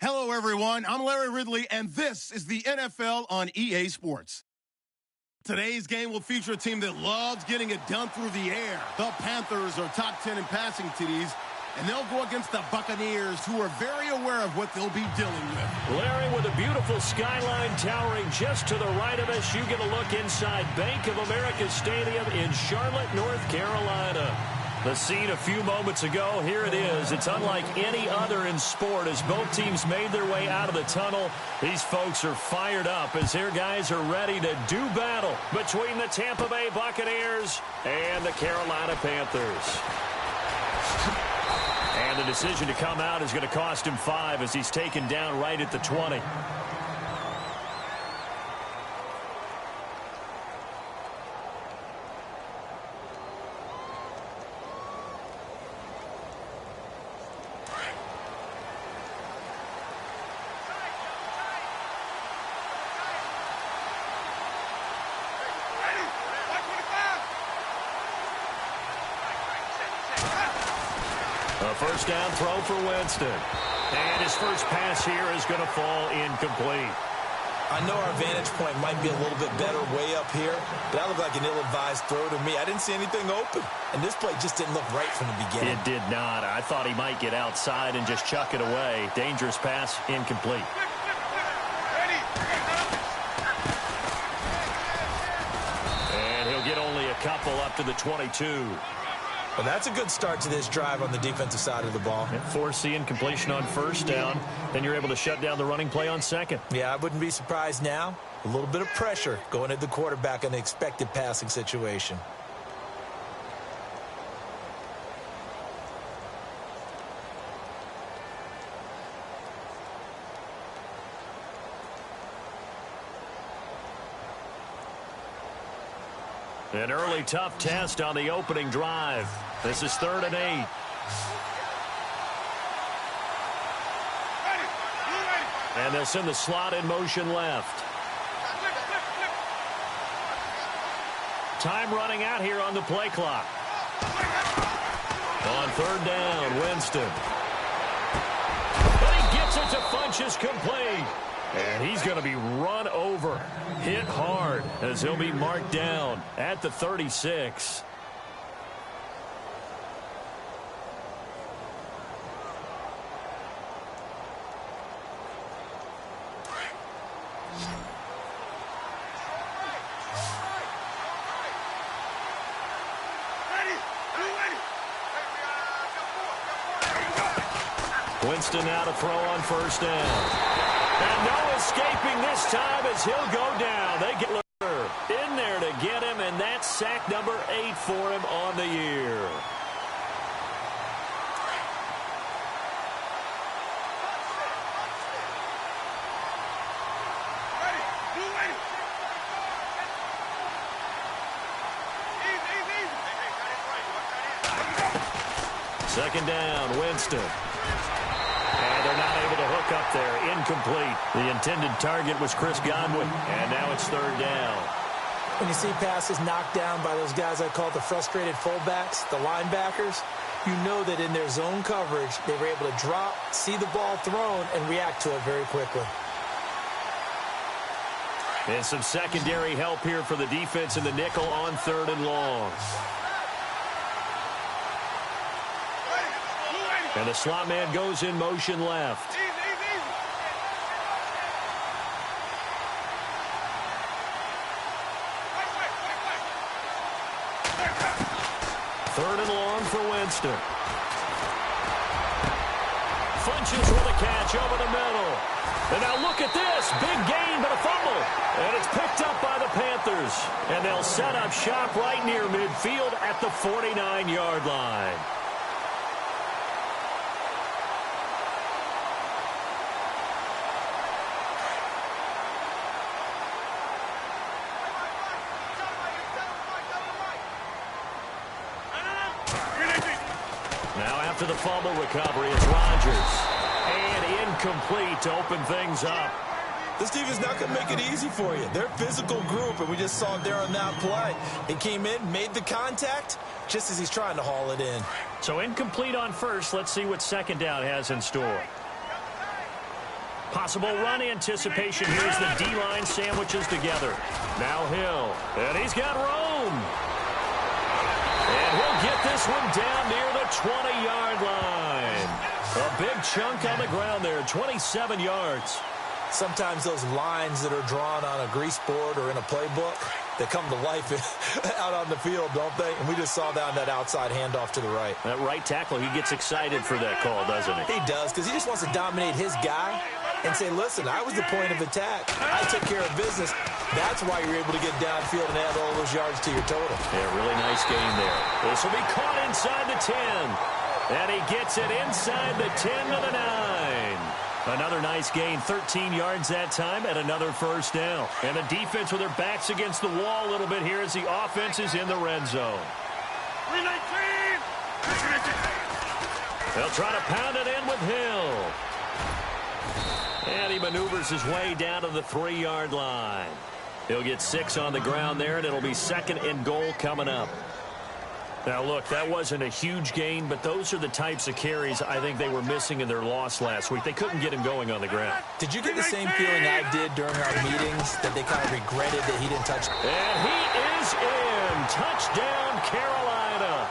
Hello, everyone. I'm Larry Ridley, and this is the NFL on EA Sports. Today's game will feature a team that loves getting it done through the air. The Panthers are top 10 in passing TDs, and they'll go against the Buccaneers, who are very aware of what they'll be dealing with. Larry, with a beautiful skyline towering just to the right of us, you get a look inside Bank of America Stadium in Charlotte, North Carolina. The scene a few moments ago, here it is. It's unlike any other in sport as both teams made their way out of the tunnel. These folks are fired up as their guys are ready to do battle between the Tampa Bay Buccaneers and the Carolina Panthers. And the decision to come out is going to cost him 5 as he's taken down right at the 20. A first down throw for Winston. And his first pass here is going to fall incomplete. I know our vantage point might be a little bit better way up here, but that looked like an ill-advised throw to me. I didn't see anything open, and this play just didn't look right from the beginning. It did not. I thought he might get outside and just chuck it away. Dangerous pass, incomplete. And he'll get only a couple up to the 22. Well, that's a good start to this drive on the defensive side of the ball. Force the incompletion on first down. Then you're able to shut down the running play on second. Yeah, I wouldn't be surprised now. A little bit of pressure going at the quarterback in the expected passing situation. An early tough test on the opening drive. This is 3rd and 8. And they'll send the slot in motion left. Time running out here on the play clock. On 3rd down, Winston. But he gets it to Funchess complete. And he's going to be run over, hit hard, as he'll be marked down at the 36. Winston now to throw on first down. And no escaping this time as he'll go down. They get in there to get him, and that's sack number 8 for him on the year. Second down, Winston. And they're not able to hook up there. Incomplete. The intended target was Chris Godwin. And now it's 3rd down. When you see passes knocked down by those guys I call the frustrated fullbacks, the linebackers, you know that in their zone coverage, they were able to drop, see the ball thrown, and react to it very quickly. And some secondary help here for the defense in the nickel on 3rd and long. And the slot man goes in motion left. Third and long for Winston. Funchess with a catch over the middle. And now look at this. Big gain, but a fumble. And it's picked up by the Panthers. And they'll set up shop right near midfield at the 49-yard line. To the fumble recovery, it's Rodgers. And incomplete to open things up. This team is not going to make it easy for you. They're a physical group, and we just saw it there on that play. He came in, made the contact, just as he's trying to haul it in. So incomplete on first. Let's see what second down has in store. Possible run anticipation. Here's the D-line sandwiches together. Now Hill. And he's got room. And he'll get this one down near the 20-yard line. A big chunk on the ground there, 27 yards. Sometimes those lines that are drawn on a grease board or in a playbook, they come to life out on the field, don't they? And we just saw that on that outside handoff to the right. That right tackle, he gets excited for that call, doesn't he? He does, because he just wants to dominate his guy and say, listen, I was the point of attack. I took care of business. That's why you're able to get downfield and add all those yards to your total. Yeah, really nice game there. This will be caught inside the 10. And he gets it inside the 10 to the 9. Another nice gain, 13 yards that time, and another first down. And the defense with their backs against the wall a little bit here as the offense is in the red zone. 319! They'll try to pound it in with Hill. And he maneuvers his way down to the 3-yard line. He'll get 6 on the ground there, and it'll be 2nd and goal coming up. Now, look, that wasn't a huge gain, but those are the types of carries I think they were missing in their loss last week. They couldn't get him going on the ground. Did you get the same feeling I did during our meetings, that they kind of regretted that he didn't touch? And he is in. Touchdown, Carolina.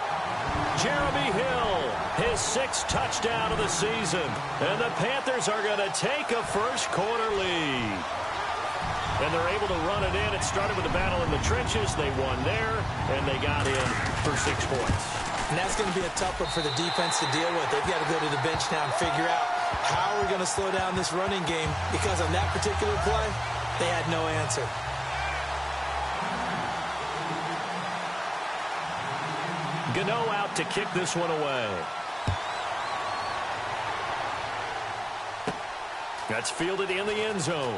Jeremy Hill, his 6th touchdown of the season. And the Panthers are going to take a first-quarter lead. And they're able to run it in. It started with a battle in the trenches. They won there, and they got in for 6 points. And that's going to be a tough one for the defense to deal with. They've got to go to the bench now and figure out how we're going to slow down this running game, because on that particular play, they had no answer. Gano out to kick this one away. That's fielded in the end zone.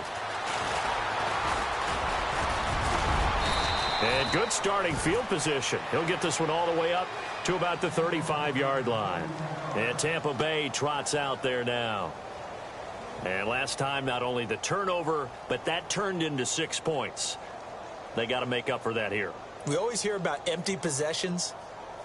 And good starting field position. He'll get this one all the way up to about the 35-yard line. And Tampa Bay trots out there now. And last time, not only the turnover, but that turned into 6 points. They got to make up for that here. We always hear about empty possessions,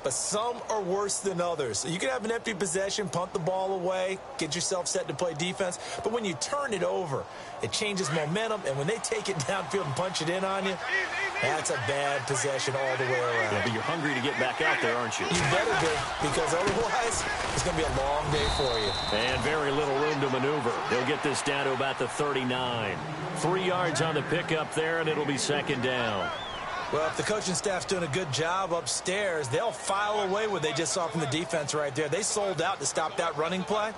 but some are worse than others. So you can have an empty possession, punt the ball away, get yourself set to play defense. But when you turn it over, it changes momentum. And when they take it downfield and punch it in on you, that's a bad possession all the way around. Yeah, but you're hungry to get back out there, aren't you? You better be, because otherwise it's going to be a long day for you. And very little room to maneuver. He'll get this down to about the 39. 3 yards on the pickup there, and it'll be 2nd down. Well, if the coaching staff's doing a good job upstairs, they'll file away what they just saw from the defense right there. They sold out to stop that running play.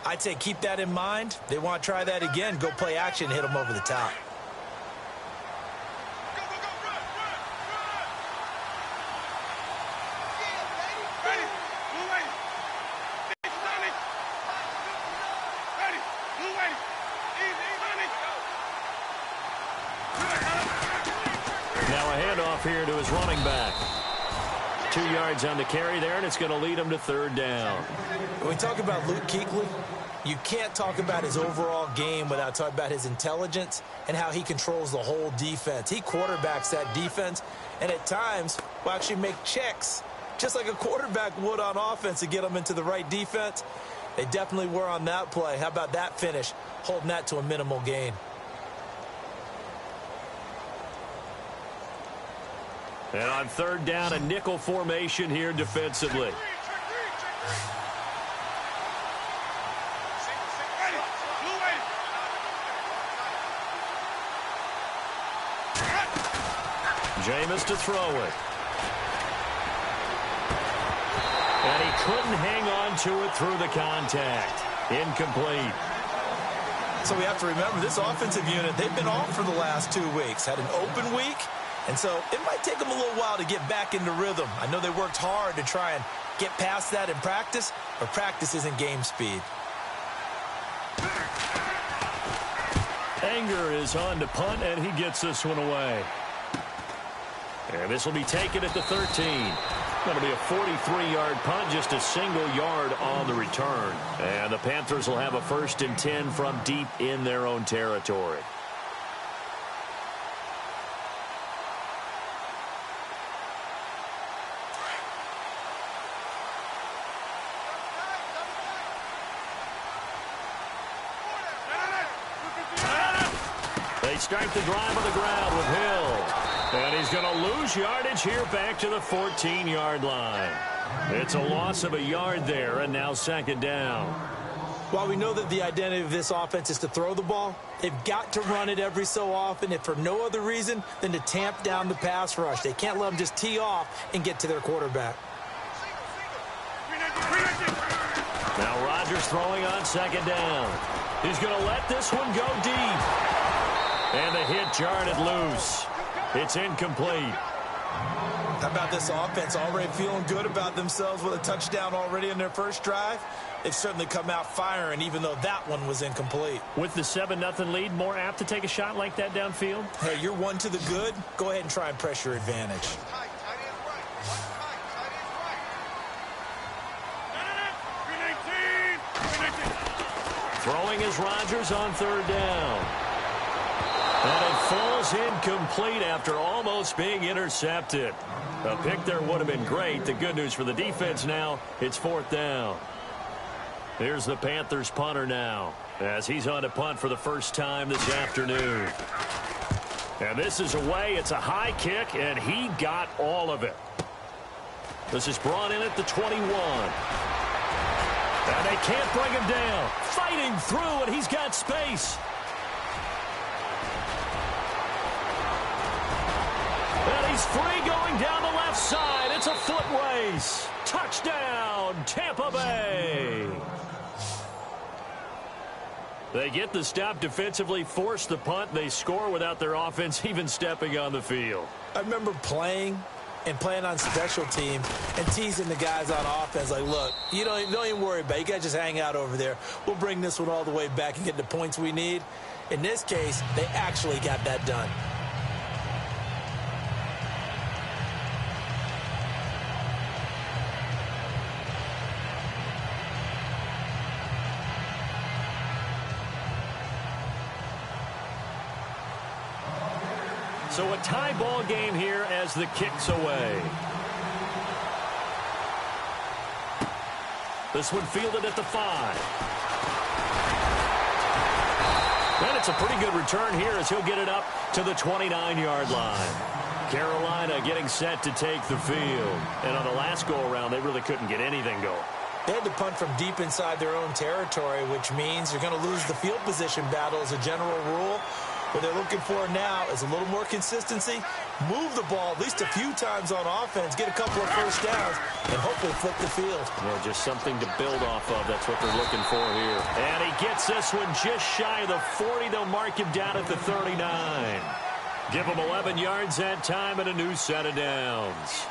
I'd say keep that in mind. They want to try that again, go play action, hit them over the top. Here to his running back. 2 yards on the carry there, and it's going to lead him to 3rd down. When we talk about Luke Kuechly, you can't talk about his overall game without talking about his intelligence and how he controls the whole defense. He quarterbacks that defense, and at times will actually make checks, just like a quarterback would on offense, to get them into the right defense. They definitely were on that play. How about that finish, holding that to a minimal gain? And on 3rd down, a nickel formation here defensively. Jameis to throw it. And he couldn't hang on to it through the contact. Incomplete. So we have to remember, this offensive unit, they've been off for the last 2 weeks. Had an open week. And so it might take them a little while to get back into rhythm. I know they worked hard to try and get past that in practice, but practice isn't game speed. Anger is on to punt, and he gets this one away. And this will be taken at the 13. Going to be a 43-yard punt, just a single yard on the return. And the Panthers will have a 1st and 10 from deep in their own territory. They start the drive on the ground with Hill. And he's going to lose yardage here back to the 14-yard line. It's a loss of a yard there, and now second down. While we know that the identity of this offense is to throw the ball, they've got to run it every so often, if for no other reason than to tamp down the pass rush. They can't let them just tee off and get to their quarterback. Now Rodgers throwing on second down. He's going to let this one go deep. And the hit jarred it loose. It's incomplete. How about this offense already feeling good about themselves with a touchdown already in their first drive? They've certainly come out firing, even though that one was incomplete. With the 7-0 lead, more apt to take a shot like that downfield? Hey, you're one to the good. Go ahead and try and press your advantage. Throwing is Rodgers on third down. And it falls incomplete after almost being intercepted. A pick there would have been great. The good news for the defense now, it's fourth down. Here's the Panthers punter now, as he's on to punt for the first time this afternoon. And this is away. It's a high kick, and he got all of it. This is brought in at the 21. And they can't bring him down. Fighting through, and he's got space. And he's free going down the left side. It's a foot race. Touchdown, Tampa Bay. They get the stop defensively, force the punt. They score without their offense even stepping on the field. I remember playing on special team and teasing the guys on offense like, look, you don't even worry about it. You guys just hang out over there. We'll bring this one all the way back and get the points we need. In this case, they actually got that done. So a tie ball game here as the kick's away. This one fielded at the 5. And it's a pretty good return here as he'll get it up to the 29-yard line. Carolina getting set to take the field. And on the last go-around, they really couldn't get anything going. They had to punt from deep inside their own territory, which means you're going to lose the field position battle as a general rule. What they're looking for now is a little more consistency, move the ball at least a few times on offense, get a couple of first downs, and hopefully flip the field. Well, just something to build off of. That's what they're looking for here. And he gets this one just shy of the 40. They'll mark him down at the 39. Give him 11 yards that time and a new set of downs.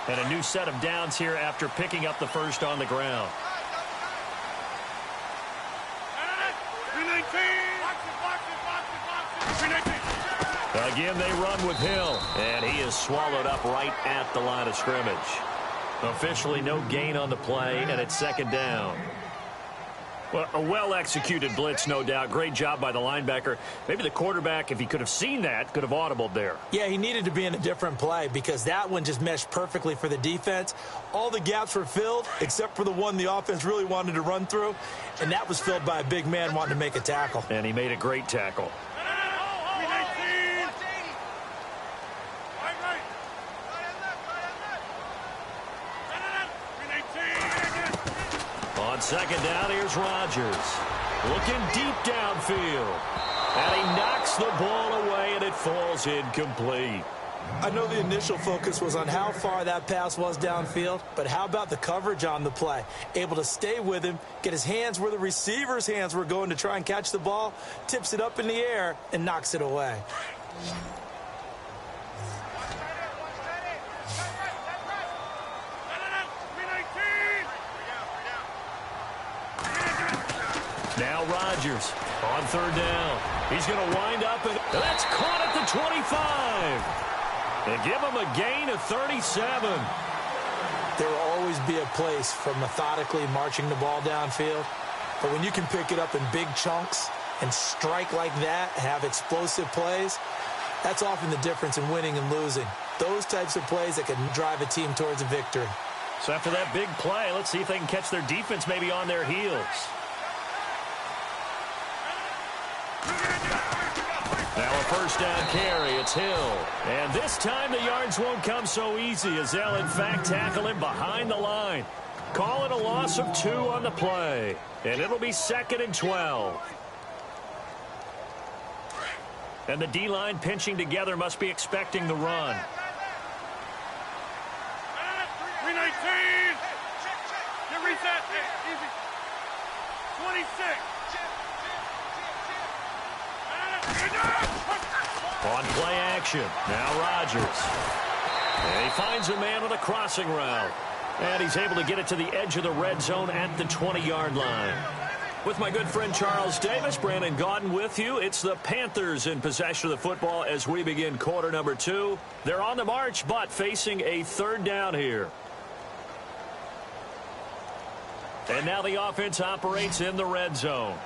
And a new set of downs here after picking up the first on the ground. Again, they run with Hill, and he is swallowed up right at the line of scrimmage. Officially no gain on the play, and it's second down. Well, a well-executed blitz, no doubt. Great job by the linebacker. Maybe the quarterback, if he could have seen that, could have audibled there. Yeah, he needed to be in a different play because that one just meshed perfectly for the defense. All the gaps were filled except for the one the offense really wanted to run through, and that was filled by a big man wanting to make a tackle. And he made a great tackle. On second down, here's Rodgers. Looking deep downfield. And he knocks the ball away, and it falls incomplete. I know the initial focus was on how far that pass was downfield, but how about the coverage on the play? Able to stay with him, get his hands where the receiver's hands were going to try and catch the ball, tips it up in the air, and knocks it away. Now Rodgers on third down. He's going to wind up, and that's caught at the 25. And give him a gain of 37. There will always be a place for methodically marching the ball downfield. But when you can pick it up in big chunks and strike like that, have explosive plays, that's often the difference in winning and losing. Those types of plays that can drive a team towards a victory. So after that big play, let's see if they can catch their defense maybe on their heels. Now a first down carry. It's Hill. And this time the yards won't come so easy as they'll, in fact, tackle him behind the line. Call it a loss of 2 on the play. And it'll be 2nd and 12. And the D-line pinching together must be expecting the run. 319. Get reset. Easy. 26. On play action. Now Rodgers. And he finds a man on a crossing route. And he's able to get it to the edge of the red zone at the 20-yard line. With my good friend Charles Davis, Brandon Gaudin with you. It's the Panthers in possession of the football as we begin quarter number 2. They're on the march, but facing a 3rd down here. And now the offense operates in the red zone.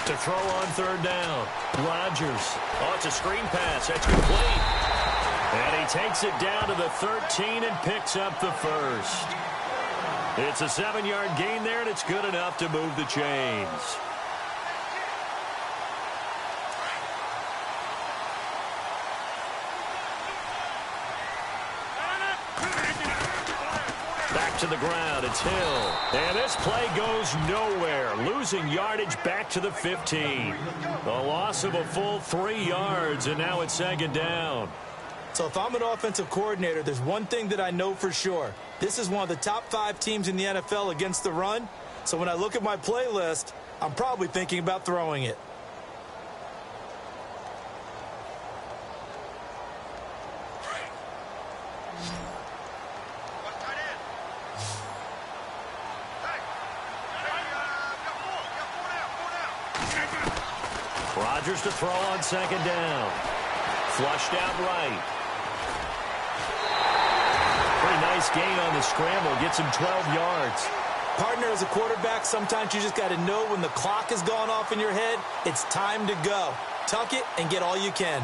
To throw on 3rd down. Rodgers. Oh, it's a screen pass. That's complete. And he takes it down to the 13 and picks up the first. It's a 7-yard gain there, and it's good enough to move the chains. Back to the ground. It's Hill. And this play goes nowhere. Losing yardage back to the 15. A loss of a full 3 yards, and now it's 2nd down. So if I'm an offensive coordinator, there's one thing that I know for sure. This is one of the top 5 teams in the NFL against the run. So when I look at my playlist, I'm probably thinking about throwing it. Rodgers to throw on 2nd down. Flushed out right. Pretty nice gain on the scramble. Gets him 12 yards. Partner, as a quarterback, sometimes you just got to know when the clock has gone off in your head, it's time to go. Tuck it and get all you can.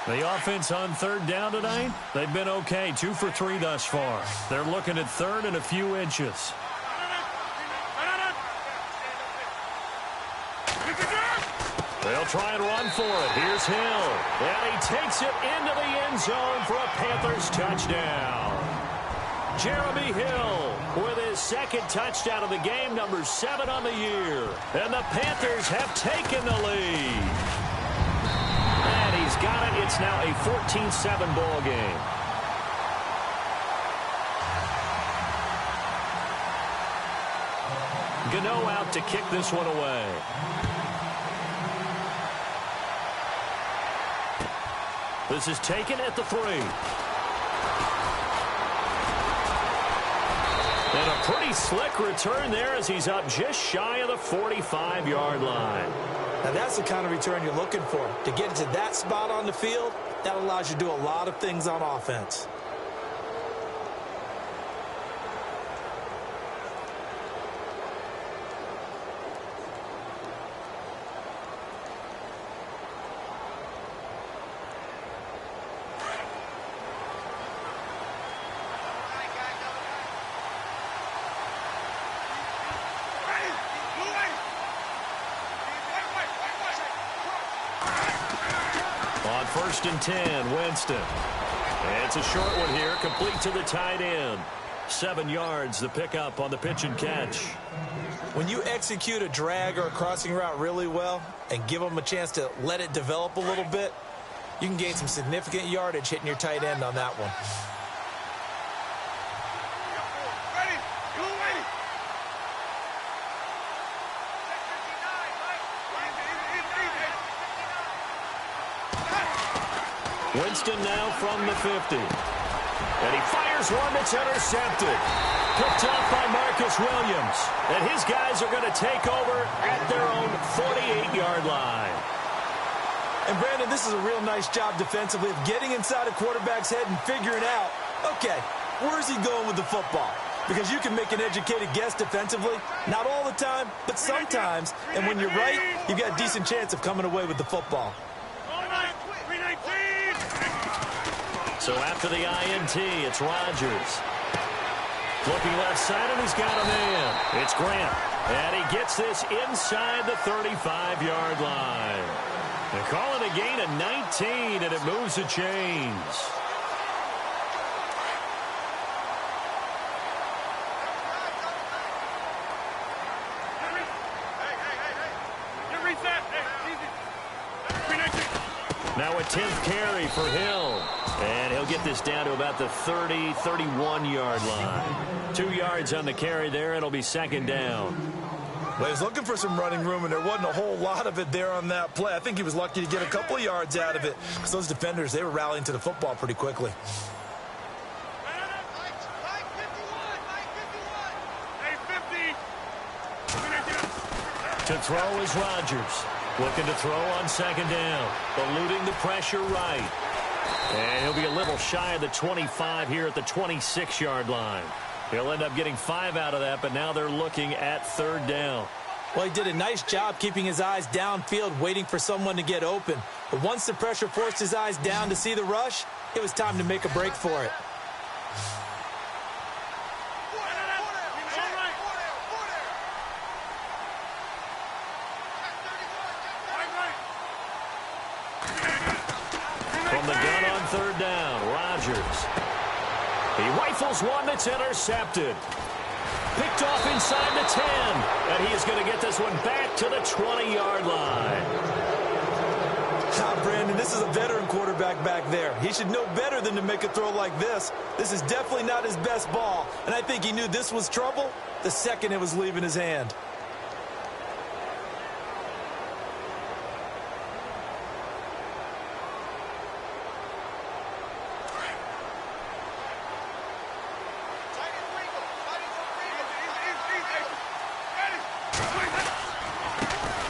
The offense on 3rd down tonight, they've been okay. 2 for 3 thus far. They're looking at 3rd and a few inches. They'll try and run for it. Here's Hill. And he takes it into the end zone for a Panthers touchdown. Jeremy Hill with his 2nd touchdown of the game, number 7 on the year. And the Panthers have taken the lead. And he's got it. It's now a 14-7 ball game. Gano out to kick this one away. This is taken at the 3. And a pretty slick return there as he's up just shy of the 45-yard line. Now that's the kind of return you're looking for. To get to that spot on the field, that allows you to do a lot of things on offense. On 1st and 10, Winston. And it's a short one here, complete to the tight end. 7 yards, the pickup on the pitch and catch. When you execute a drag or a crossing route really well and give them a chance to let it develop a little bit, you can gain some significant yardage hitting your tight end on that one. Winston now from the 50. And he fires one that's intercepted. Picked up by Marcus Williams. And his guys are going to take over at their own 48-yard line. And, Brandon, this is a real nice job defensively of getting inside a quarterback's head and figuring out, okay, where's he going with the football? because you can make an educated guess defensively. Not all the time, but sometimes. And when you're right, you've got a decent chance of coming away with the football. So after the INT, it's Rodgers. Looking left side, and he's got a man. It's Grant. And he gets this inside the 35-yard line. They call it a gain of 19, and it moves the chains. Now a 10th carry for Hill. And he'll get this down to about the 30-31-yard line. 2 yards on the carry there. It'll be second down. Well, he was looking for some running room, and there wasn't a whole lot of it there on that play. I think he was lucky to get a couple of yards out of it because those defenders, they were rallying to the football pretty quickly. To throw is Rodgers. Looking to throw on second down. Eluding the pressure right. And he'll be a little shy of the 25 here at the 26-yard line. He'll end up getting 5 out of that, but now they're looking at third down. Well, he did a nice job keeping his eyes downfield, waiting for someone to get open. But once the pressure forced his eyes down to see the rush, it was time to make a break for it. From the gun on third down, Rodgers. He rifles one that's intercepted. Picked off inside the 10. And he is going to get this one back to the 20-yard line. Brandon, this is a veteran quarterback back there. He should know better than to make a throw like this. This is definitely not his best ball. And I think he knew this was trouble the second it was leaving his hand.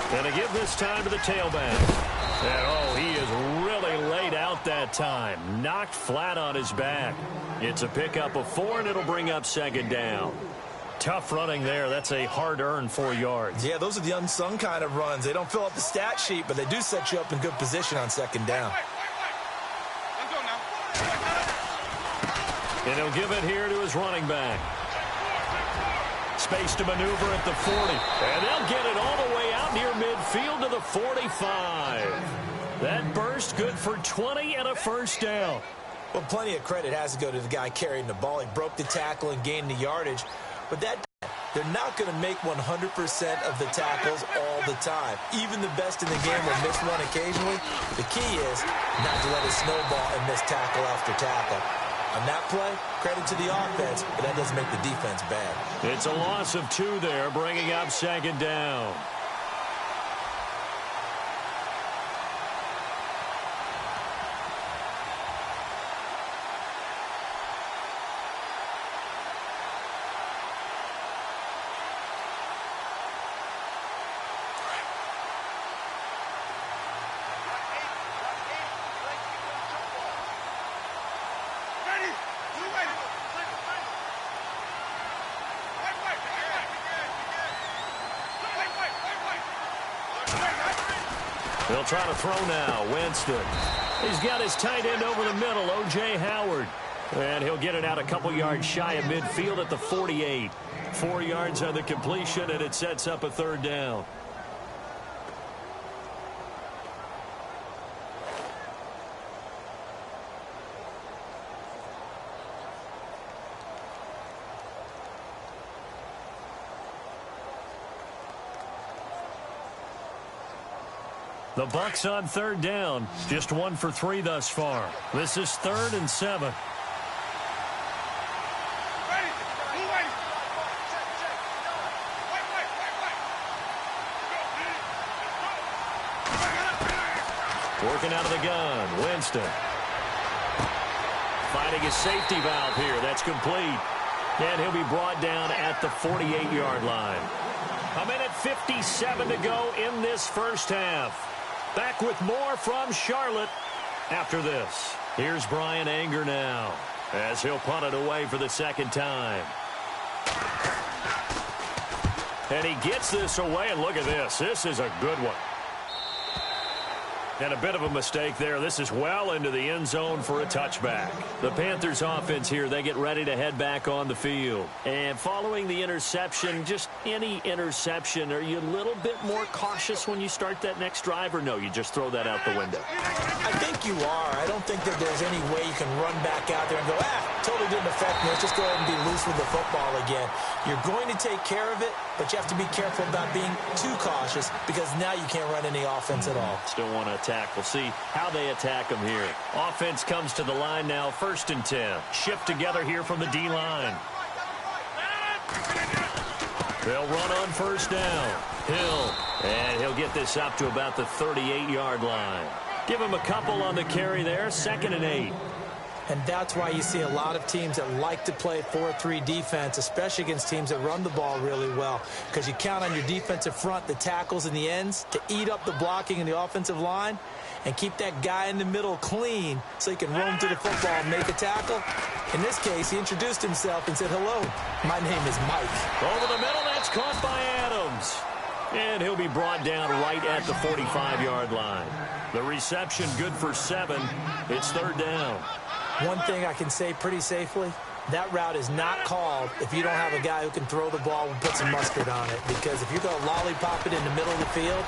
And to give this time to the tailback. And, oh, he is really laid out that time. Knocked flat on his back. It's a pickup of 4, and it'll bring up second down. Tough running there. That's a hard-earned 4 yards. Yeah, those are the unsung kind of runs. They don't fill up the stat sheet, but they do set you up in good position on second down. And he'll give it here to his running back. Space to maneuver at the 40. And they'll get it all the way out near midfield to the 45. That burst good for 20 and a first down. Well, plenty of credit has to go to the guy carrying the ball. He broke the tackle and gained the yardage. But they're not going to make 100% of the tackles all the time. Even the best in the game will miss one occasionally. The key is not to let it snowball and miss tackle after tackle. On that play, credit to the offense, but that doesn't make the defense bad. It's a loss of 2 there, bringing up second down. They'll try to throw now. Winston. He's got his tight end over the middle, O.J. Howard. And he'll get it out a couple yards shy of midfield at the 48. 4 yards on the completion, and it sets up a third down. The Bucs on third down. Just 1 for 3 thus far. This is 3rd and 7. Working out of the gun. Winston. Finding his safety valve here. That's complete. And he'll be brought down at the 48-yard line. 1:57 to go in this first half. Back with more from Charlotte after this. Here's Brian Anger now as he'll punt it away for the second time. And he gets this away, and look at this. This is a good one. And a bit of a mistake there. This is well into the end zone for a touchback. The Panthers offense here, they get ready to head back on the field. And following the interception, just any interception, are you a little bit more cautious when you start that next drive, or no, you just throw that out the window? I think you are. I don't think that there's any way you can run back out there and go, totally didn't affect me. Let's just go ahead and be loose with the football again. You're going to take care of it, but you have to be careful about being too cautious because now you can't run any offense at all. Still want to attack. We'll see how they attack them here. Offense comes to the line now, 1st and 10. Shift together here from the D-line. They'll run on 1st down. Hill, and he'll get this up to about the 38-yard line. Give him a couple on the carry there, 2nd and 8. And that's why you see a lot of teams that like to play 4-3 defense, especially against teams that run the ball really well, because you count on your defensive front, the tackles and the ends, to eat up the blocking in the offensive line and keep that guy in the middle clean so he can roam to the football and make a tackle. In this case, he introduced himself and said, "Hello, my name is Mike." Over the middle, that's caught by Adams. And he'll be brought down right at the 45-yard line. The reception good for 7. It's 3rd down. One thing I can say pretty safely, that route is not called if you don't have a guy who can throw the ball and put some mustard on it. Because if you're going to lollipop it in the middle of the field,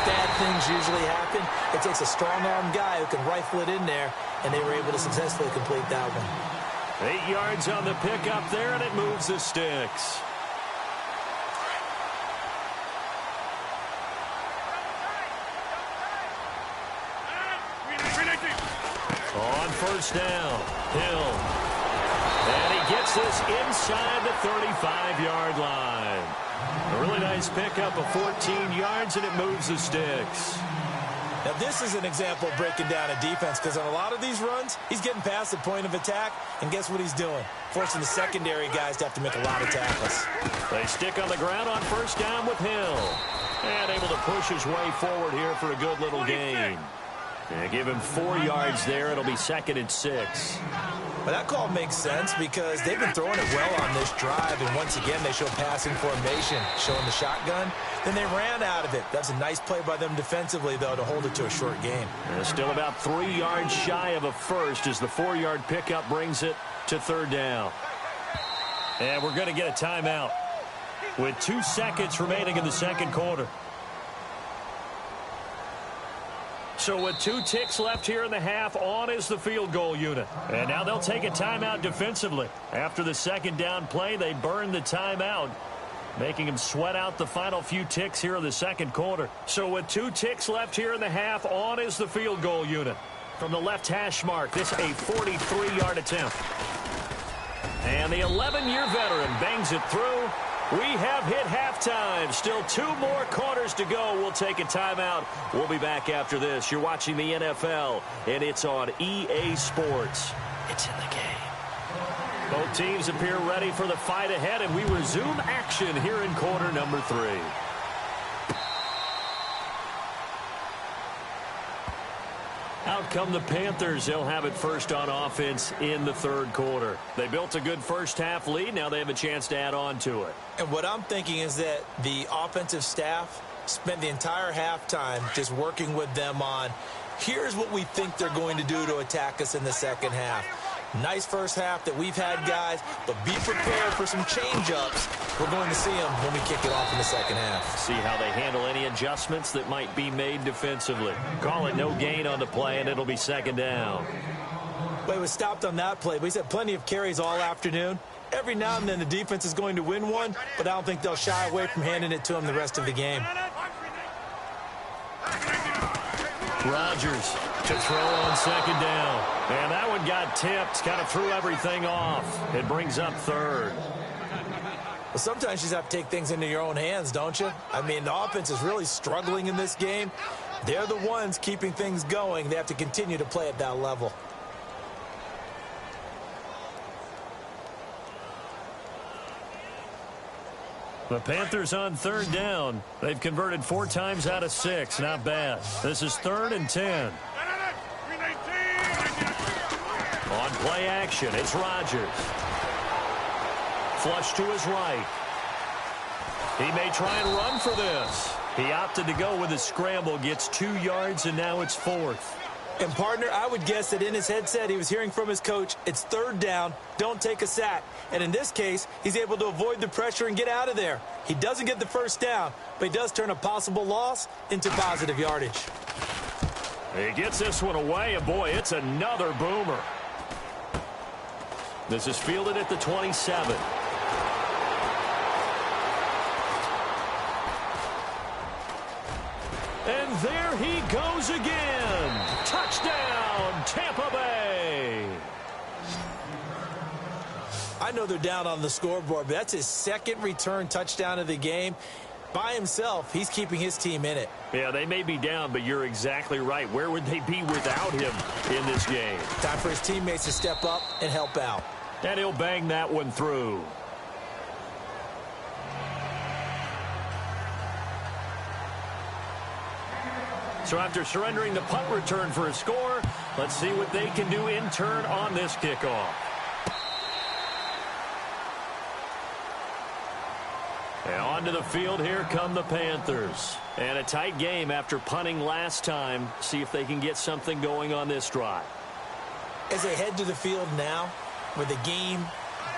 bad things usually happen. It takes a strong-armed guy who can rifle it in there, and they were able to successfully complete that one. 8 yards on the pickup there, and it moves the sticks. On 1st down, Hill. And he gets this inside the 35-yard line. A really nice pickup of 14 yards, and it moves the sticks. Now, this is an example of breaking down a defense, because on a lot of these runs, he's getting past the point of attack, and guess what he's doing? Forcing the secondary guys to have to make a lot of tackles. They stick on the ground on 1st down with Hill. And able to push his way forward here for a good little gain. And give him 4 yards there. It'll be 2nd and 6. Well, that call makes sense because they've been throwing it well on this drive, and once again, they show passing formation, showing the shotgun. Then they ran out of it. That's a nice play by them defensively, though, to hold it to a short game. And still about 3 yards shy of a first as the 4-yard pickup brings it to 3rd down. And we're going to get a timeout with 2 seconds remaining in the 2nd quarter. So with 2 ticks left here in the half, on is the field goal unit. And now they'll take a timeout defensively. After the 2nd down play, they burn the timeout, making them sweat out the final few ticks here in the 2nd quarter. So with 2 ticks left here in the half, on is the field goal unit. From the left hash mark, this a 43-yard attempt. And the 11-year veteran bangs it through. We have hit halftime. Still 2 more quarters to go. We'll take a timeout. We'll be back after this. You're watching the NFL, and it's on EA Sports. It's in the game. Both teams appear ready for the fight ahead, and we resume action here in quarter number 3. Out come the Panthers. They'll have it first on offense in the 3rd quarter. They built a good first half lead. Now they have a chance to add on to it. And what I'm thinking is that the offensive staff spent the entire halftime just working with them on, here's what we think they're going to do to attack us in the 2nd half. Nice first half that we've had, guys, but be prepared for some change-ups. We're going to see them when we kick it off in the 2nd half. See how they handle any adjustments that might be made defensively. Call it no gain on the play, and it'll be 2nd down. Well, he was stopped on that play, but he's had plenty of carries all afternoon. Every now and then the defense is going to win one, but I don't think they'll shy away from handing it to him the rest of the game. Rodgers to throw on 2nd down. And that one got tipped, kind of threw everything off. It brings up 3rd. Well, sometimes you just have to take things into your own hands, don't you? I mean, the offense is really struggling in this game. They're the ones keeping things going. They have to continue to play at that level. The Panthers on 3rd down. They've converted 4 times out of 6. Not bad. This is 3rd and 10. On play action, it's Rodgers. Flush to his right. He may try and run for this. He opted to go with a scramble, gets 2 yards, and now it's 4th. And, partner, I would guess that in his headset he was hearing from his coach, it's 3rd down, don't take a sack. And in this case, he's able to avoid the pressure and get out of there. He doesn't get the 1st down, but he does turn a possible loss into positive yardage. He gets this one away, and boy, it's another boomer. This is fielded at the 27. And there he goes again. Touchdown, Tampa Bay. I know they're down on the scoreboard, but that's his 2nd return touchdown of the game. By himself, he's keeping his team in it. Yeah, they may be down, but you're exactly right. Where would they be without him in this game? Time for his teammates to step up and help out. And he'll bang that one through. So after surrendering the punt return for a score, let's see what they can do in turn on this kickoff. And onto the field, here come the Panthers. And a tight game after punting last time. See if they can get something going on this drive. As they head to the field now, with the game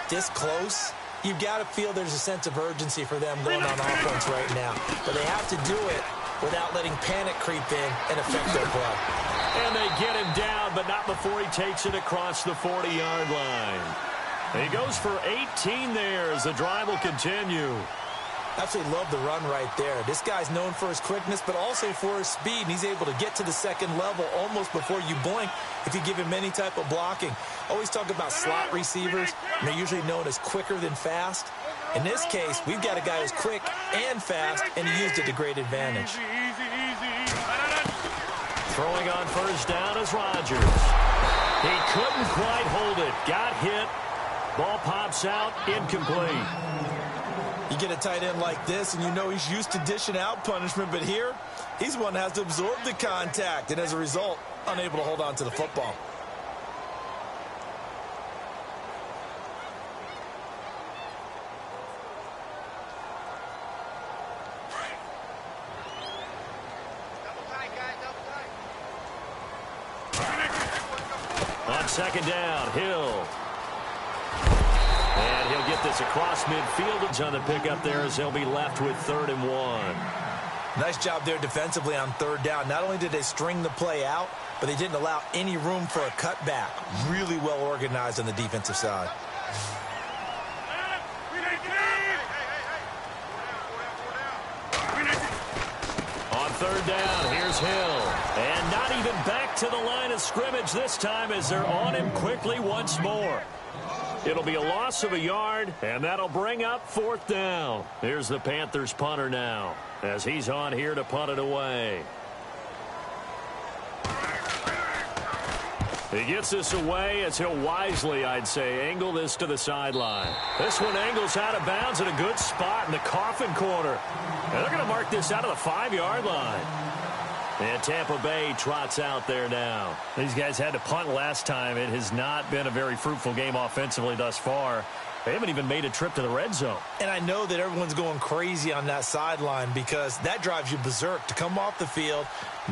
this close, you've got to feel there's a sense of urgency for them going on offense right now. But they have to do it without letting panic creep in and affect their play. And they get him down, but not before he takes it across the 40-yard line. He goes for 18 there as the drive will continue. Absolutely love the run right there. This guy's known for his quickness, but also for his speed. And he's able to get to the 2nd level almost before you blink if you give him any type of blocking. Always talk about slot receivers, and they're usually known as quicker than fast. In this case, we've got a guy who's quick and fast, and he used it to great advantage. Throwing on 1st down is Rodgers. He couldn't quite hold it. Got hit. Ball pops out, incomplete. You get a tight end like this, and you know he's used to dishing out punishment, but here, he's one that has to absorb the contact, and as a result, unable to hold on to the football. On 2nd down, Hill. And he'll get this across midfield. It's on the pickup there as they'll be left with 3rd and 1. Nice job there defensively on 3rd down. Not only did they string the play out, but they didn't allow any room for a cutback. Really well organized on the defensive side. On 3rd down, here's Hill. And not even back to the line of scrimmage this time as they're on him quickly once more. It'll be a loss of a yard, and that'll bring up 4th down. Here's the Panthers punter now as he's on here to punt it away. He gets this away as he'll wisely, I'd say, angle this to the sideline. This one angles out of bounds in a good spot in the coffin corner. And they're going to mark this out of the 5-yard line. And Tampa Bay trots out there now. These guys had to punt last time. It has not been a very fruitful game offensively thus far. They haven't even made a trip to the red zone. And I know that everyone's going crazy on that sideline because that drives you berserk to come off the field,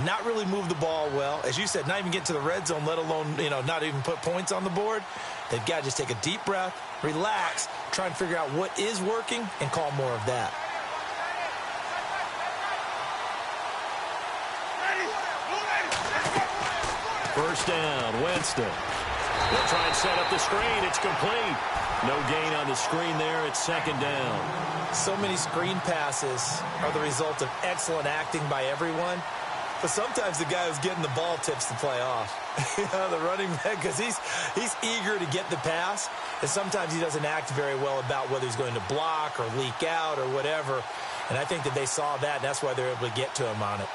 not really move the ball well. As you said, not even get to the red zone, let alone, not even put points on the board. They've got to just take a deep breath, relax, try and figure out what is working, and call more of that. First down, Winston. They'll try and set up the screen. It's complete. No gain on the screen there. It's 2nd down. So many screen passes are the result of excellent acting by everyone. But sometimes the guy who's getting the ball tips the play off. The running back, because he's eager to get the pass. And sometimes he doesn't act very well about whether he's going to block or leak out or whatever. And I think that they saw that, and that's why they're able to get to him on it.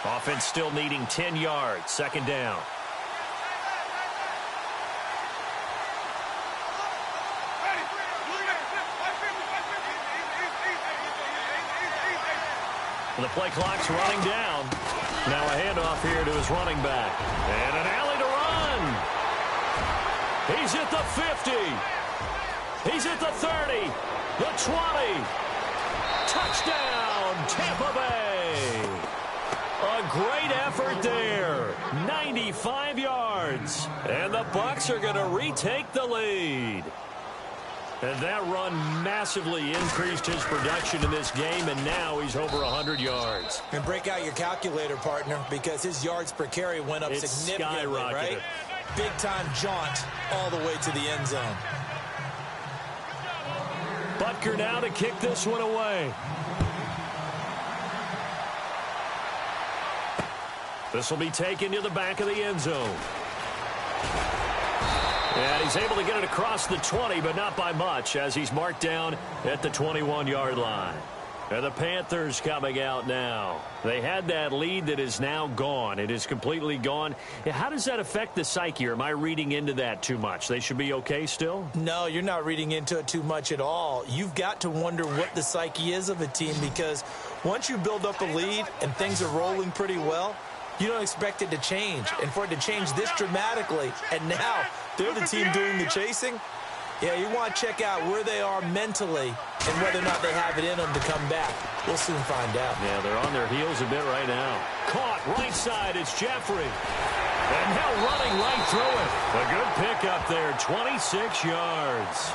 Offense still needing 10 yards. 2nd down. The play clock's running down. Now a handoff here to his running back. And an alley to run. He's at the 50. He's at the 30. The 20. Touchdown, Tampa Bay. A great effort there. 95 yards. And the Bucs are going to retake the lead. And that run massively increased his production in this game, and now he's over 100 yards. And break out your calculator, partner, because his yards per carry went up significantly, right? Big-time jaunt all the way to the end zone. Butker now to kick this one away. This will be taken to the back of the end zone. And he's able to get it across the 20, but not by much, as he's marked down at the 21-yard line. And the Panthers coming out now. They had that lead that is now gone. It is completely gone. How does that affect the psyche? Or am I reading into that too much? They should be okay still? No, you're not reading into it too much at all. You've got to wonder what the psyche is of a team, because once you build up a lead and things are rolling pretty well, you don't expect it to change. And for it to change this dramatically, and now they're the team doing the chasing, yeah, you want to check out where they are mentally and whether or not they have it in them to come back. We'll soon find out. Yeah, they're on their heels a bit right now. Caught right side, it's Jeffrey. And now running right through it. A good pickup there, 26 yards.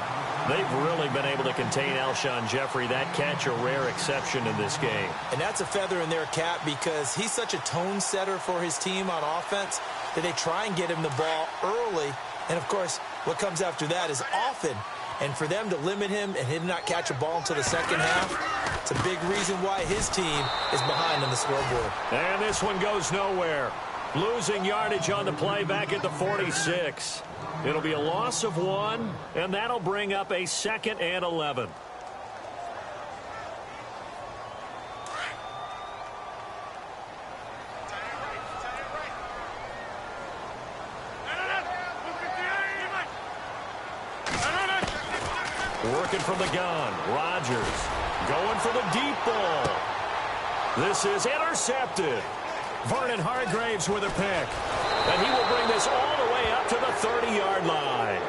They've really been able to contain Alshon Jeffrey. That catch a rare exception in this game. And that's a feather in their cap, because he's such a tone setter for his team on offense that they try and get him the ball early. And, of course, what comes after that is often. And for them to limit him and him not catch a ball until the second half, it's a big reason why his team is behind on the scoreboard. And this one goes nowhere. Losing yardage on the play back at the 46. It'll be a loss of 1, and that'll bring up a 2nd and 11. Working from the gun. Rodgers going for the deep ball. This is intercepted. Vernon Hargreaves with a pick. And he will bring this all the way up to the 30-yard line.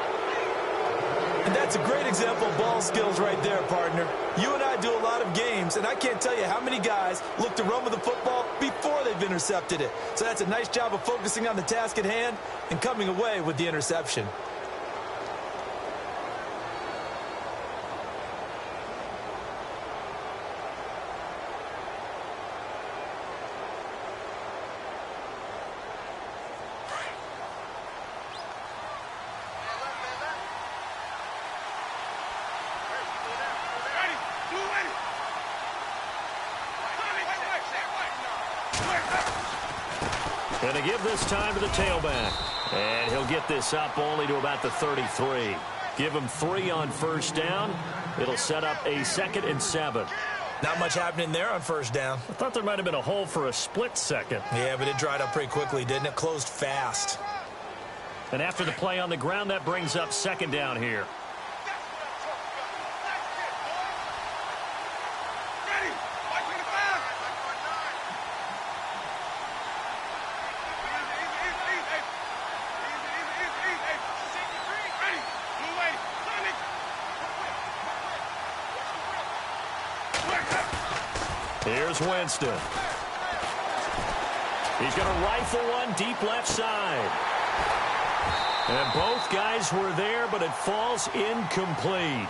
And that's a great example of ball skills right there, partner. You and I do a lot of games, and I can't tell you how many guys look to run with the football before they've intercepted it. So that's a nice job of focusing on the task at hand and coming away with the interception. Going to give this time to the tailback. And he'll get this up only to about the 33. Give him 3 on first down. It'll set up a 2nd and 7. Not much happening there on first down. I thought there might have been a hole for a split second. Yeah, but it dried up pretty quickly, didn't it? Closed fast. And after the play on the ground, that brings up 2nd down here. Here's Winston. He's going to rifle one deep left side. And both guys were there, but it falls incomplete.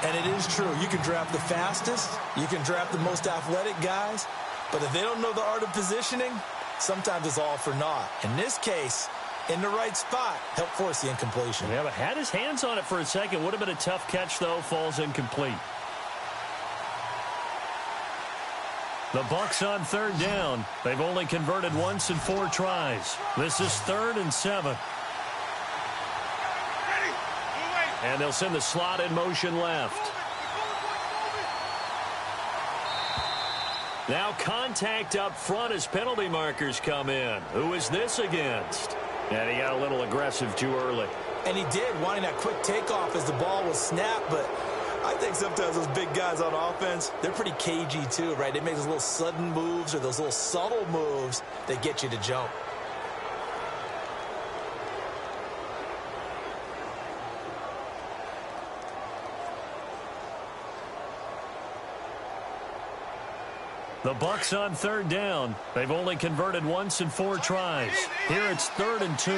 And it is true. You can draft the fastest. You can draft the most athletic guys. But if they don't know the art of positioning, sometimes it's all for naught. In this case, in the right spot, helped force the incompletion. Yeah, but had his hands on it for a second. Would have been a tough catch, though. Falls incomplete. The Bucs on 3rd down. They've only converted once in 4 tries. This is 3rd and 7. And they'll send the slot in motion left. Now contact up front as penalty markers come in. Who is this against? And he got a little aggressive too early. And he did, wanting that quick takeoff as the ball was snapped, but I think sometimes those big guys on offense, they're pretty cagey too, right? They make those little sudden moves or those little subtle moves that get you to jump. The Bucs on third down. They've only converted once in 4 tries. Here it's 3rd and 2.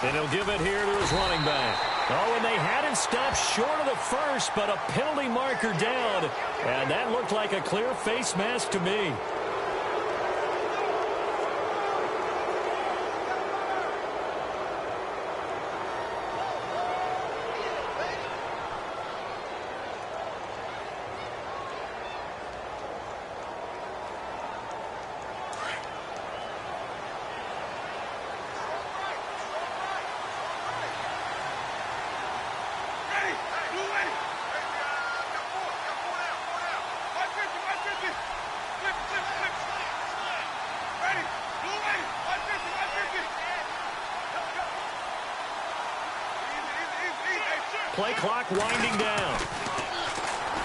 And he'll give it here to his running back. Oh, and they had it stopped short of the first, but a penalty marker down. And that looked like a clear face mask to me. Play clock winding down.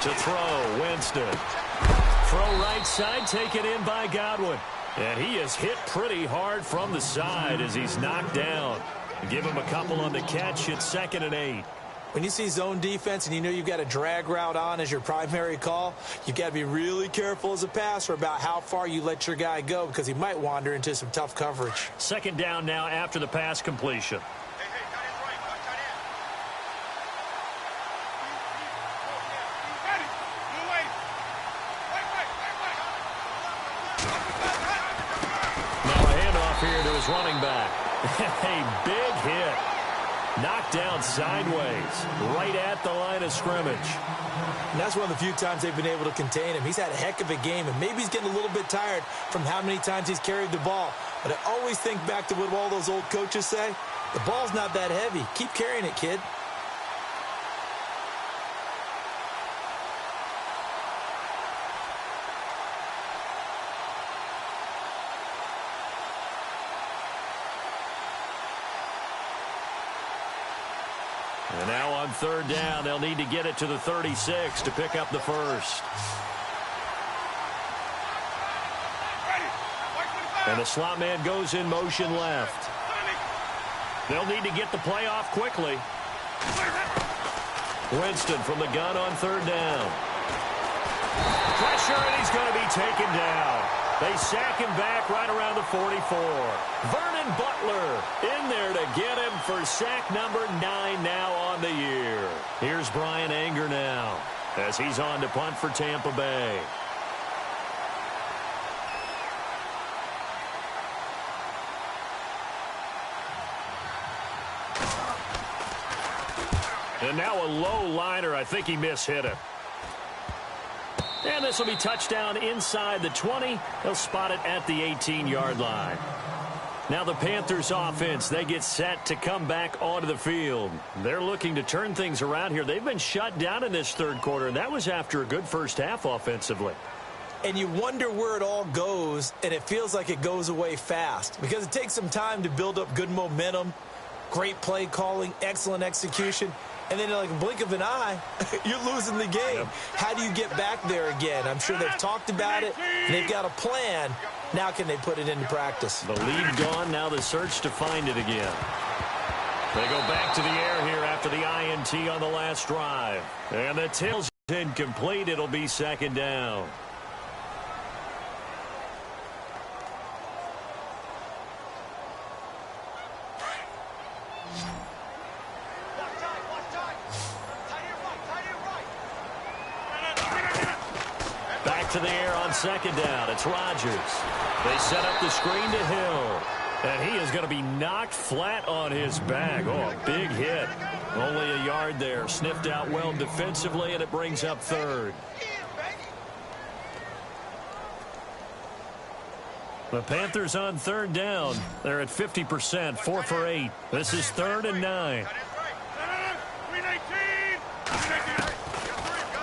To throw, Winston. Throw right side, taken in by Godwin. And he is hit pretty hard from the side as he's knocked down. Give him a couple on the catch. It's 2nd and 8. When you see zone defense and you know you've got a drag route on as your primary call, you've got to be really careful as a passer about how far you let your guy go because he might wander into some tough coverage. 2nd down now after the pass completion. Running back. A big hit. Knocked down sideways, right at the line of scrimmage. And that's one of the few times they've been able to contain him. He's had a heck of a game, and maybe he's getting a little bit tired from how many times he's carried the ball. But I always think back to what all those old coaches say. The ball's not that heavy. Keep carrying it, kid. And now on 3rd down, they'll need to get it to the 36 to pick up the first. And the slot man goes in motion left. They'll need to get the play off quickly. Winston from the gun on 3rd down. Pressure, and he's going to be taken down. They sack him back right around the 44. Vernon Butler in there to get him for sack number 9 now on the year. Here's Brian Anger now as he's on to punt for Tampa Bay. And now a low liner. I think he mishit it. And this will be touchdown inside the 20. They'll spot it at the 18-yard line. Now the Panthers offense, they get set to come back onto the field. They're looking to turn things around here. They've been shut down in this 3rd quarter, and that was after a good first half offensively. And you wonder where it all goes, and it feels like it goes away fast because it takes some time to build up good momentum, great play calling, excellent execution. And then in like a blink of an eye, you're losing the game. Yep. How do you get back there again? I'm sure they've talked about it, and they've got a plan. Now can they put it into practice? The lead gone, now the search to find it again. They go back to the air here after the INT on the last drive. And the tail's incomplete. It'll be 2nd down. To the air on 2nd down. It's Rodgers. They set up the screen to Hill. And he is going to be knocked flat on his back. Oh, a big hit. Only a yard there. Sniffed out well defensively, and it brings up 3rd. The Panthers on 3rd down. They're at 50%, 4 for 8. This is 3rd and 9.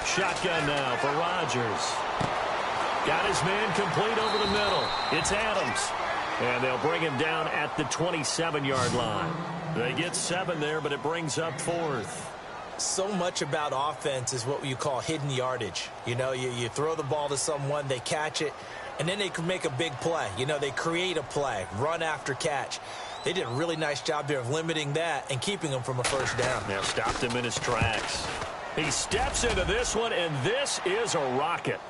Shotgun now for Rodgers. Got his man complete over the middle. It's Adams. And they'll bring him down at the 27-yard line. They get 7 there, but it brings up 4th. So much about offense is what you call hidden yardage. You know, you throw the ball to someone, they catch it, and then they can make a big play. You know, they create a play, run after catch. They did a really nice job there of limiting that and keeping him from a first down. Now stopped him in his tracks. He steps into this one, and this is a rocket.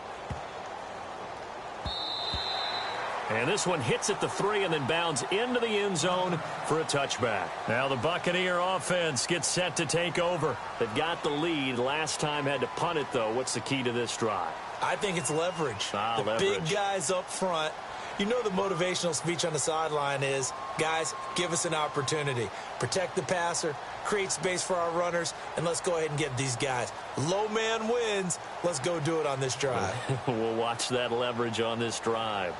And this one hits at the 3 and then bounds into the end zone for a touchback. Now the Buccaneer offense gets set to take over. They've got the lead. Last time had to punt it, though. What's the key to this drive? I think it's leverage. The leverage. Big guys up front. You know the motivational speech on the sideline is, guys, give us an opportunity. Protect the passer, create space for our runners, and let's go ahead and get these guys. Low man wins. Let's go do it on this drive. We'll watch that leverage on this drive.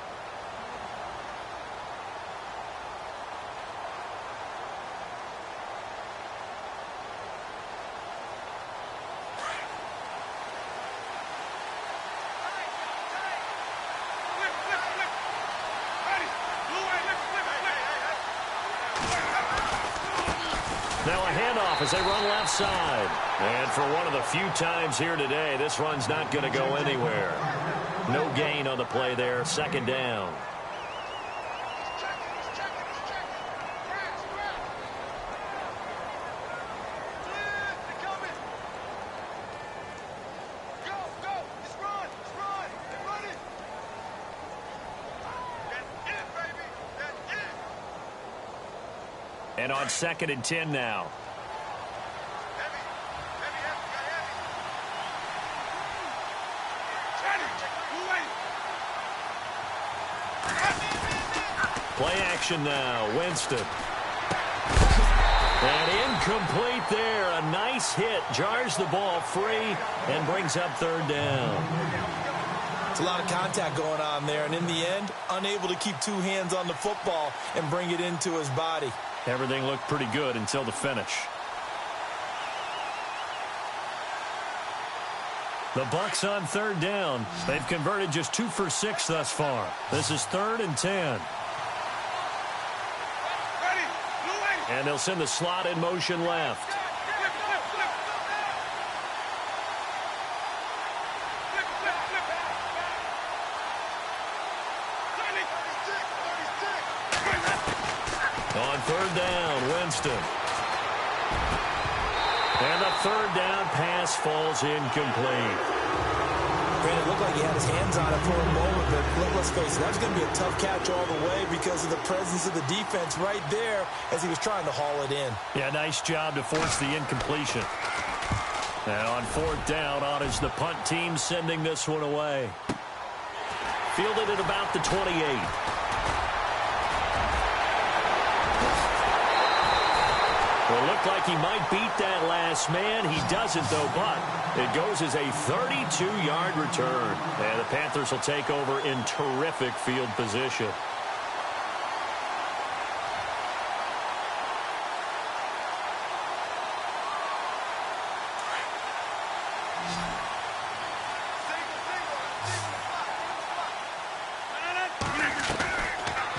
Now a handoff as they run left side. And for one of the few times here today, this run's not going to go anywhere. No gain on the play there. 2nd down. And on 2nd and 10 now. Play action now. Winston. And incomplete there. A nice hit. Jars the ball free and brings up 3rd down. It's a lot of contact going on there. And in the end, unable to keep 2 hands on the football and bring it into his body. Everything looked pretty good until the finish. The Bucs on 3rd down. They've converted just 2 for 6 thus far. This is 3rd and 10. And they'll send the slot in motion left. On 3rd down, Winston. And the 3rd down pass falls incomplete. It looked like he had his hands on it for a moment, but let's face it, that was going to be a tough catch all the way because of the presence of the defense right there as he was trying to haul it in. Yeah, nice job to force the incompletion. Now on 4th down, on is the punt team sending this one away. Fielded at about the 28. Well, it looked like he might beat that last man. He doesn't, though, but it goes as a 32-yard return. And the Panthers will take over in terrific field position.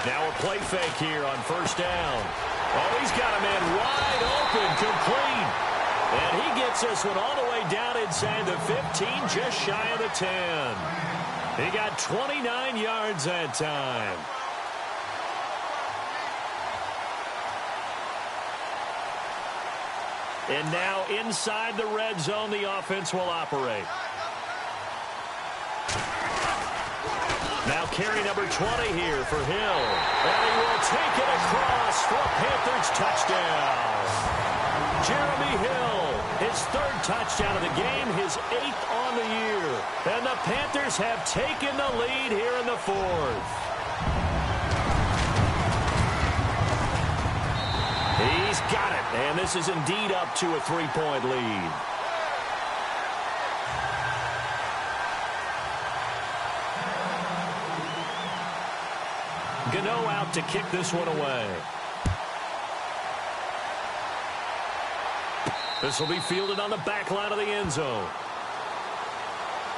Now a play fake here on 1st down. Oh, he's got a man wide open, complete. And he gets this one all the way down inside the 15, just shy of the 10. He got 29 yards that time. And now inside the red zone, the offense will operate. Now carry number 20 here for Hill. And he will take it across for a Panthers touchdown. Jeremy Hill, his 3rd touchdown of the game, his 8th on the year. And the Panthers have taken the lead here in the 4th. He's got it. And this is indeed up to a 3-point lead. Gano out to kick this one away. This will be fielded on the back line of the end zone.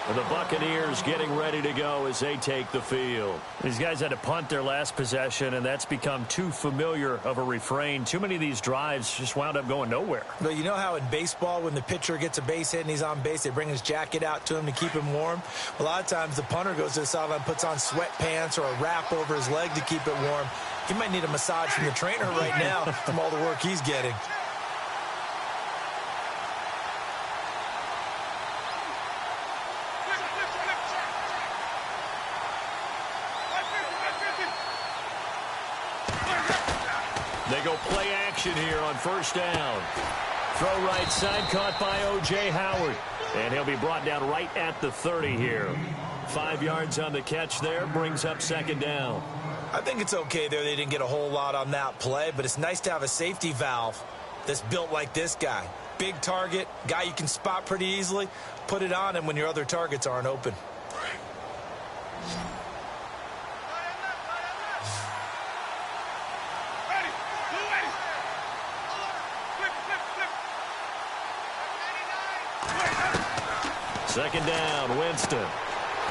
The Buccaneers getting ready to go as they take the field. These guys had to punt their last possession, and that's become too familiar of a refrain. Too many of these drives just wound up going nowhere. Well, you know how in baseball, when the pitcher gets a base hit and he's on base, they bring his jacket out to him to keep him warm? A lot of times the punter goes to the sideline, puts on sweatpants or a wrap over his leg to keep it warm. He might need a massage from the trainer right now from all the work he's getting. They go play action here on first down. Throw right side, caught by O.J. Howard. And he'll be brought down right at the 30 here. 5 yards on the catch there, brings up second down. I think it's okay there. They didn't get a whole lot on that play, but it's nice to have a safety valve that's built like this guy. Big target, guy you can spot pretty easily. Put it on him when your other targets aren't open. Second down, Winston.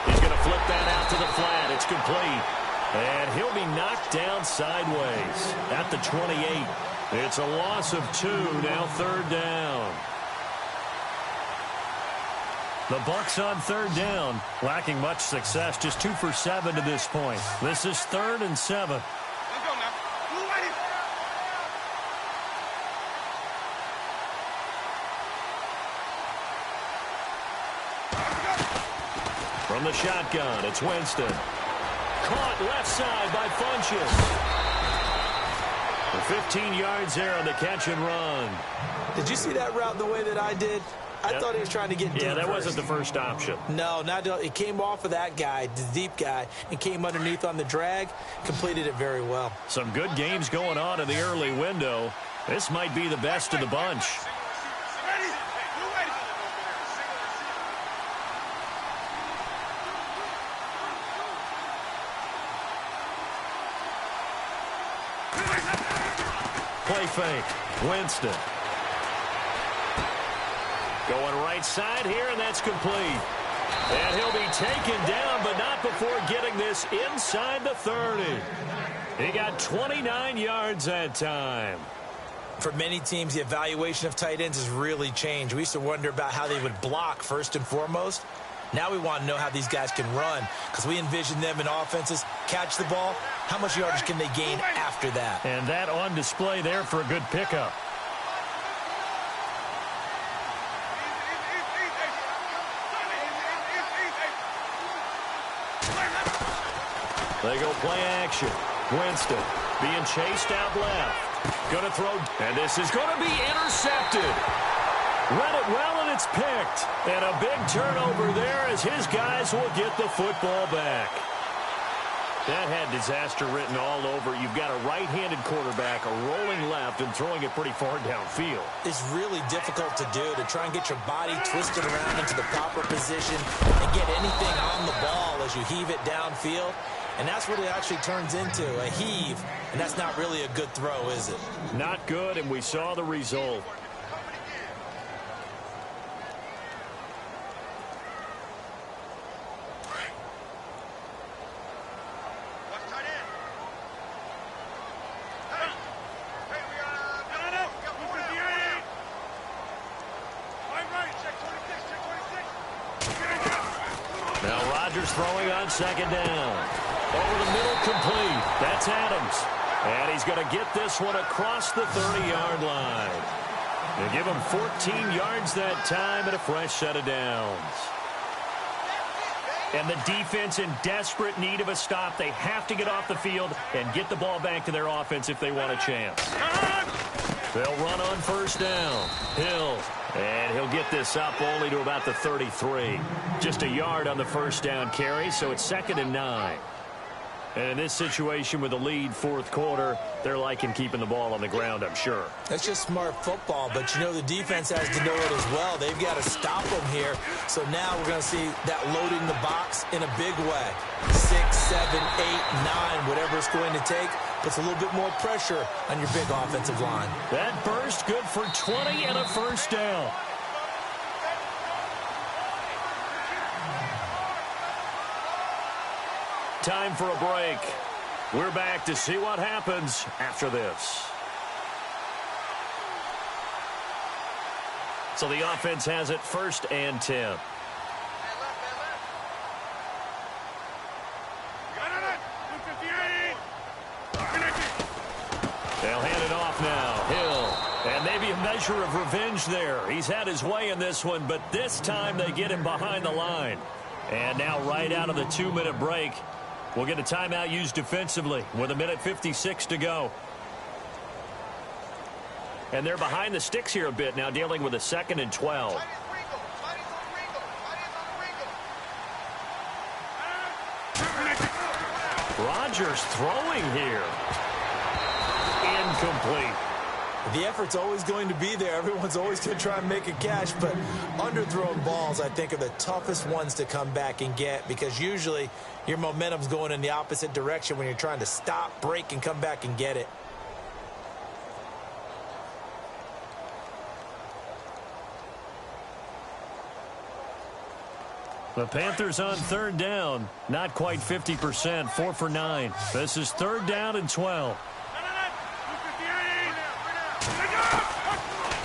He's going to flip that out to the flat. It's complete. And he'll be knocked down sideways at the 28. It's a loss of 2, now third down. The Bucs on third down, lacking much success, just 2 for 7 to this point. This is 3rd and 7. From the shotgun, it's Winston. Caught left side by Funchess. For 15 yards there on the catch and run. Did you see that route the way that I did? I thought he was trying to get deep. Yeah, that wasn't the first option. No, he came off of that guy, the deep guy, and came underneath on the drag. Completed it very well. Some good games going on in the early window. This might be the best of the bunch. Play fake. Winston. Going right side here, and that's complete. And he'll be taken down, but not before getting this inside the 30. He got 29 yards that time. For many teams, the evaluation of tight ends has really changed. We used to wonder about how they would block first and foremost. Now we want to know how these guys can run, because we envision them in offenses catch the ball. How much yardage can they gain after that? And that on display there for a good pickup. They go play action. Winston being chased out left. Going to throw, and this is going to be intercepted. Read it well, and it's picked. And a big turnover there as his guys will get the football back. That had disaster written all over. You've got a right-handed quarterback, a rolling left, and throwing it pretty far downfield. It's really difficult to do, to try and get your body twisted around into the proper position and get anything on the ball as you heave it downfield. And that's what it actually turns into, a heave. And that's not really a good throw, is it? Not good, and we saw the result. Throwing on second down. Over the middle, complete. That's Adams. And he's going to get this one across the 30-yard line. They give him 14 yards that time and a fresh set of downs. And the defense in desperate need of a stop. They have to get off the field and get the ball back to their offense if they want a chance. They'll run on first down. Hill. And he'll get this up only to about the 33. Just a yard on the first down carry, so it's 2nd and 9. And in this situation with the lead fourth quarter, they're liking keeping the ball on the ground, I'm sure. That's just smart football, but you know the defense has to know it as well. They've got to stop them here. So now we're going to see that loading the box in a big way. 6, 7, 8, 9, whatever it's going to take. Puts a little bit more pressure on your big offensive line. That burst good for 20 and a first down. Time for a break. We're back to see what happens after this. So the offense has it 1st and 10. They'll hand it off now. Hill. And maybe a measure of revenge there. He's had his way in this one, but this time they get him behind the line. And now right out of the 2-minute break, we'll get a timeout used defensively with 1:56 to go. And they're behind the sticks here a bit now, dealing with a 2nd and 12. Rodgers throwing here. Incomplete. The effort's always going to be there. Everyone's always going to try and make a catch, but underthrown balls, I think, are the toughest ones to come back and get because usually your momentum's going in the opposite direction when you're trying to stop, break, and come back and get it. The Panthers on 3rd down. Not quite 50%. 4 for 9. This is 3rd down and 12.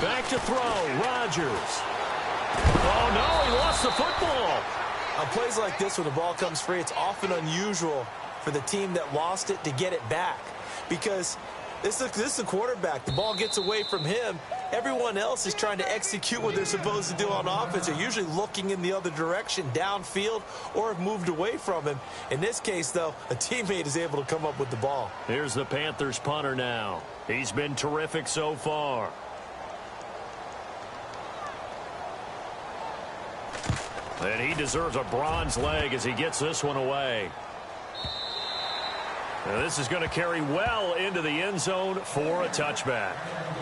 Back to throw. Rodgers. Oh, no. He lost the football. On plays like this, when the ball comes free, it's often unusual for the team that lost it to get it back because this is the quarterback. The ball gets away from him. Everyone else is trying to execute what they're supposed to do on offense. They're usually looking in the other direction, downfield, or have moved away from him. In this case, though, a teammate is able to come up with the ball. Here's the Panthers punter now. He's been terrific so far. And he deserves a bronze leg as he gets this one away. Now this is going to carry well into the end zone for a touchback.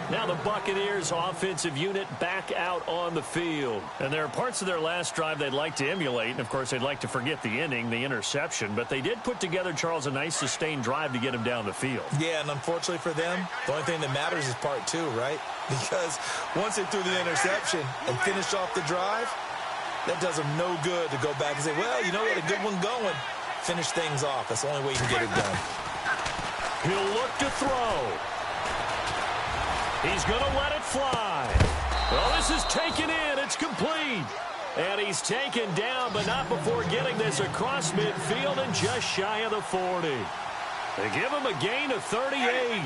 Now the Buccaneers offensive unit back out on the field. And there are parts of their last drive they'd like to emulate. And, of course, they'd like to forget the inning, the interception. But they did put together, Charles, a nice sustained drive to get him down the field. Yeah, and unfortunately for them, the only thing that matters is part 2, right? Because once they threw the interception and finished off the drive, that does them no good to go back and say, well, you know, we had a good one going. Finish things off. That's the only way you can get it done. He'll look to throw. He's going to let it fly. Well, this is taken in. It's complete. And he's taken down, but not before getting this across midfield and just shy of the 40. They give him a gain of 38.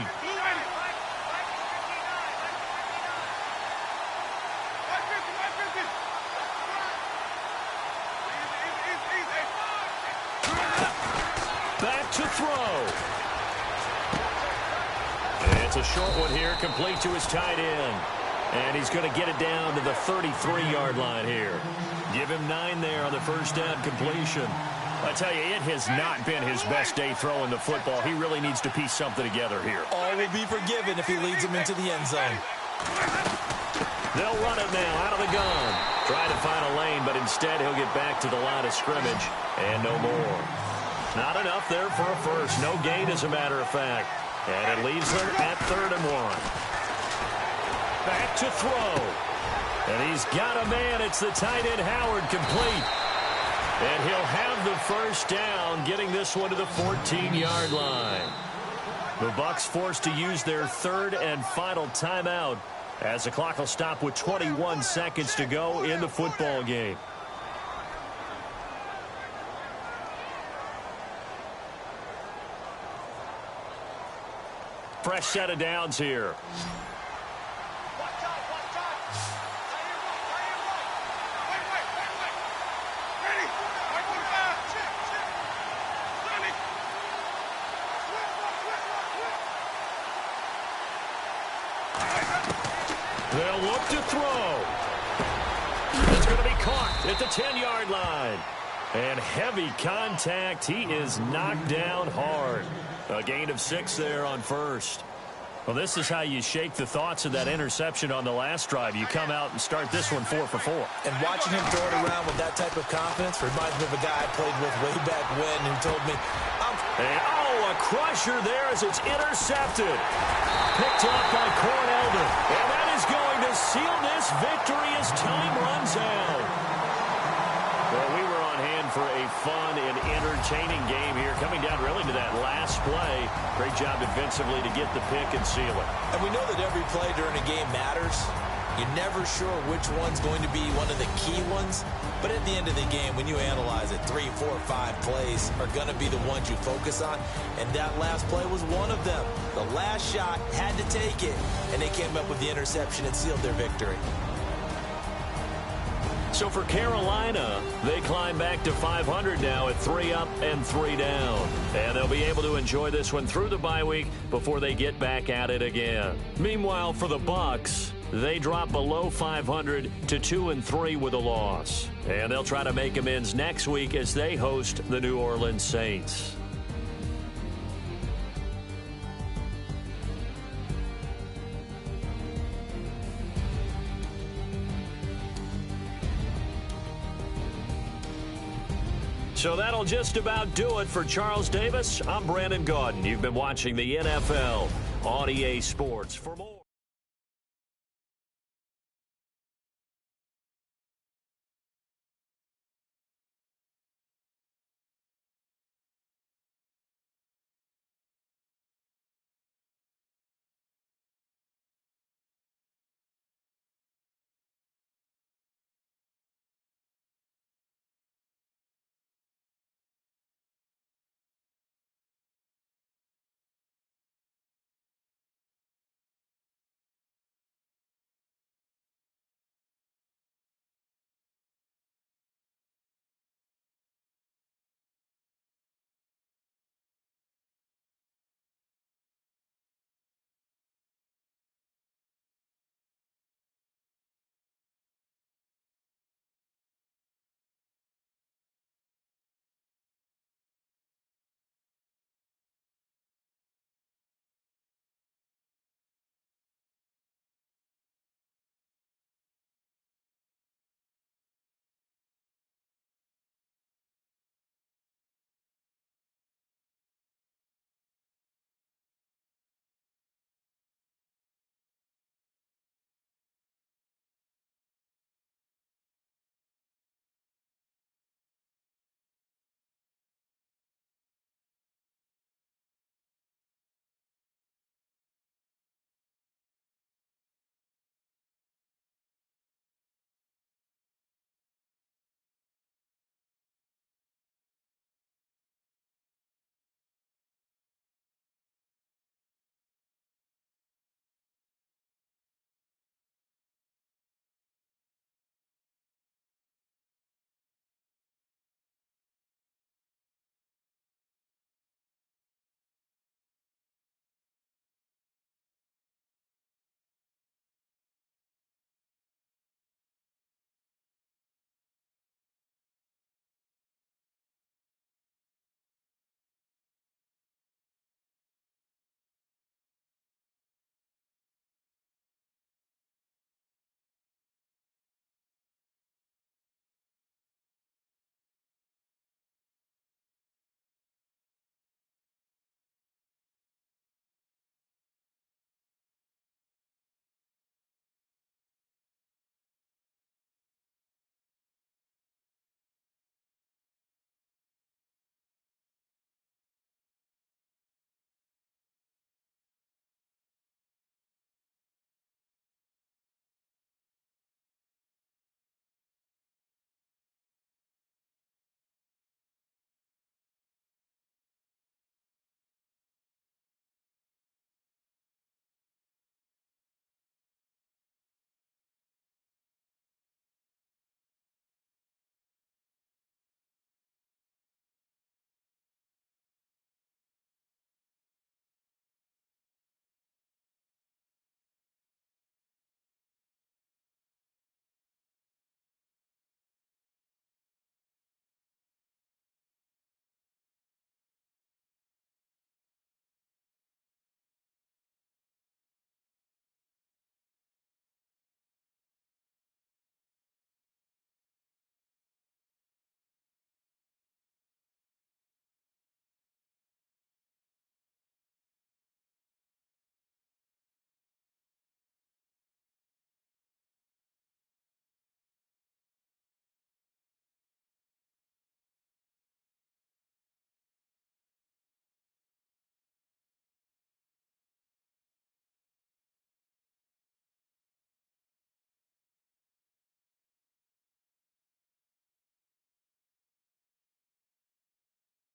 Back to throw. It's a short one here, complete to his tight end. And he's going to get it down to the 33-yard line here. Give him 9 there on the first down completion. I tell you, it has not been his best day throwing the football. He really needs to piece something together here. All will be forgiven if he leads him into the end zone. They'll run it now out of the gun. Try to find a lane, but instead he'll get back to the line of scrimmage and no more. Not enough there for a first. No gain, as a matter of fact. And it leaves them at 3rd and 1. Back to throw. And he's got a man. It's the tight end, Howard, complete. And he'll have the first down, getting this one to the 14-yard line. The Bucs forced to use their 3rd and final timeout as the clock will stop with 21 seconds to go in the football game. Fresh set of downs here. They'll look to throw. It's going to be caught at the 10-yard line. And heavy contact. He is knocked down hard. A gain of 6 there on first. Well, this is how you shake the thoughts of that interception on the last drive. You come out and start this one 4 for 4. And watching him throw it around with that type of confidence reminds me of a guy I played with way back when who told me, a crusher there as it's intercepted. Picked up by Cornelder. And that is going to seal this victory as time runs out. Well, we were on hand for a fun and entertaining game here, coming down really to that last play. Great job defensively to get the pick and seal it. And we know that every play during a game matters. You're never sure which one's going to be one of the key ones. But at the end of the game, when you analyze it, 3, 4, 5 plays are going to be the ones you focus on. And that last play was one of them. The last shot had to take it, and they came up with the interception and sealed their victory. So for Carolina, they climb back to 500 now at 3 up and 3 down. And they'll be able to enjoy this one through the bye week before they get back at it again. Meanwhile, for the Bucs, they drop below 500 to 2-3 with a loss. And they'll try to make amends next week as they host the New Orleans Saints. So that'll just about do it for Charles Davis. I'm Brandon Gaudin. You've been watching the NFL on EA Sports. For more